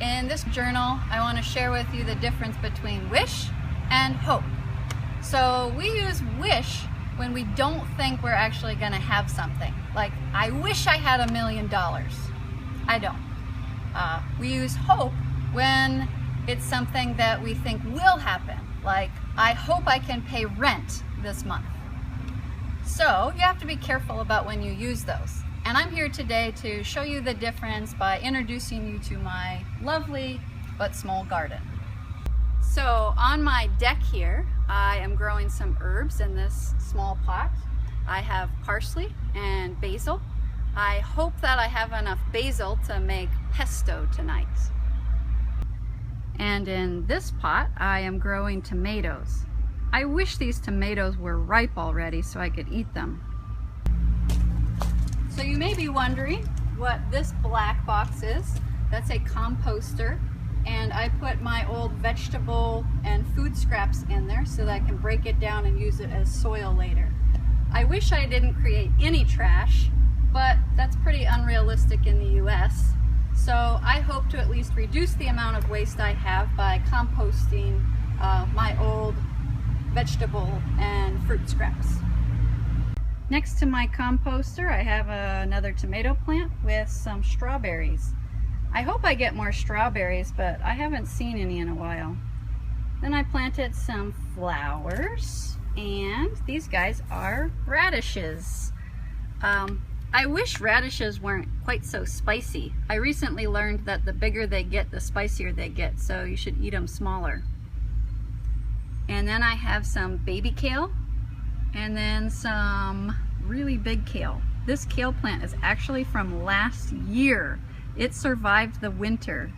In this journal, I want to share with you the difference between wish and hope. So we use wish when we don't think we're actually going to have something. Like, I wish I had $1 million. I don't. We use hope when it's something that we think will happen. Like, I hope I can pay rent this month. So you have to be careful about when you use those. And I'm here today to show you the difference by introducing you to my lovely but small garden. So on my deck here, I am growing some herbs in this small pot. I have parsley and basil. I hope that I have enough basil to make pesto tonight. And in this pot, I am growing tomatoes. I wish these tomatoes were ripe already so I could eat them. So you may be wondering what this black box is. That's a composter, and I put my old vegetable and food scraps in there so that I can break it down and use it as soil later. I wish I didn't create any trash, but that's pretty unrealistic in the US. So I hope to at least reduce the amount of waste I have by composting my old vegetable and fruit scraps. Next to my composter, I have another tomato plant with some strawberries. I hope I get more strawberries, but I haven't seen any in a while. Then I planted some flowers, and these guys are radishes. I wish radishes weren't quite so spicy. I recently learned that the bigger they get, the spicier they get, so you should eat them smaller. And then I have some baby kale, and then some really big kale. This kale plant is actually from last year. It survived the winter.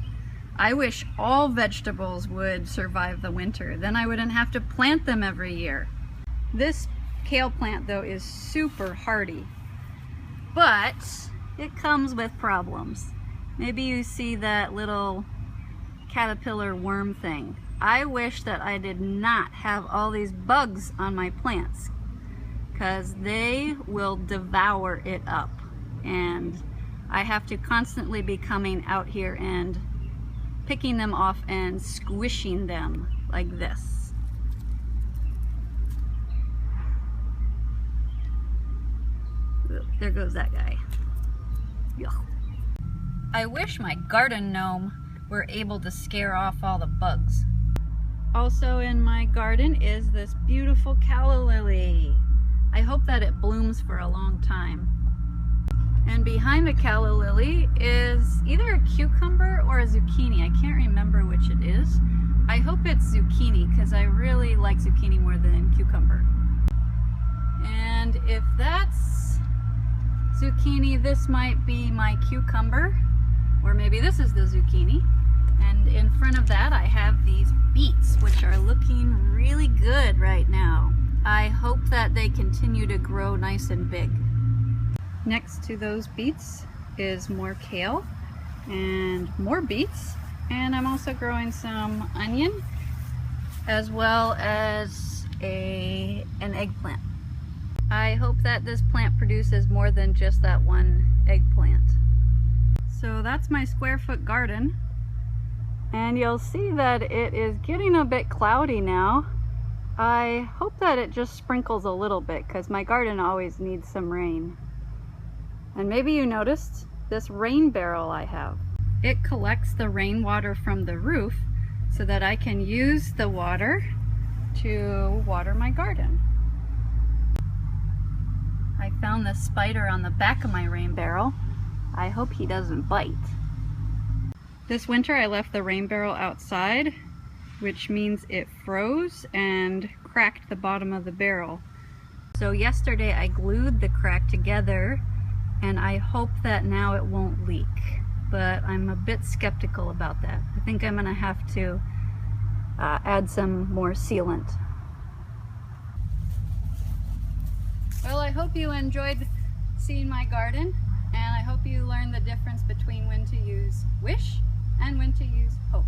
I wish all vegetables would survive the winter. Then I wouldn't have to plant them every year. This kale plant, though, is super hardy, but it comes with problems. Maybe you see that little caterpillar worm thing. I wish that I did not have all these bugs on my plants, because they will devour it up, and I have to constantly be coming out here and picking them off and squishing them like this. There goes that guy. Yuck. I wish my garden gnome were able to scare off all the bugs. Also in my garden is this beautiful Calla Lily. I hope that it blooms for a long time. And behind the Calla Lily is either a cucumber or a zucchini. I can't remember which it is. I hope it's zucchini because I really like zucchini more than cucumber. And if that's zucchini, this might be my cucumber, or maybe this is the zucchini. And in front of that I have these beets, which are looking really good right now. I hope that they continue to grow nice and big. Next to those beets is more kale and more beets, and I'm also growing some onion as well as an eggplant. I hope that this plant produces more than just that one eggplant. So that's my square foot garden, and you'll see that it is getting a bit cloudy now. I hope that it just sprinkles a little bit because my garden always needs some rain. And maybe you noticed this rain barrel I have. It collects the rainwater from the roof so that I can use the water to water my garden. I found this spider on the back of my rain barrel. I hope he doesn't bite. This winter I left the rain barrel outside, which means it froze and cracked the bottom of the barrel. So yesterday I glued the crack together, and I hope that now it won't leak. But I'm a bit skeptical about that. I think I'm gonna have to add some more sealant. Well, I hope you enjoyed seeing my garden, and I hope you learned the difference between when to use wish and when to use hope.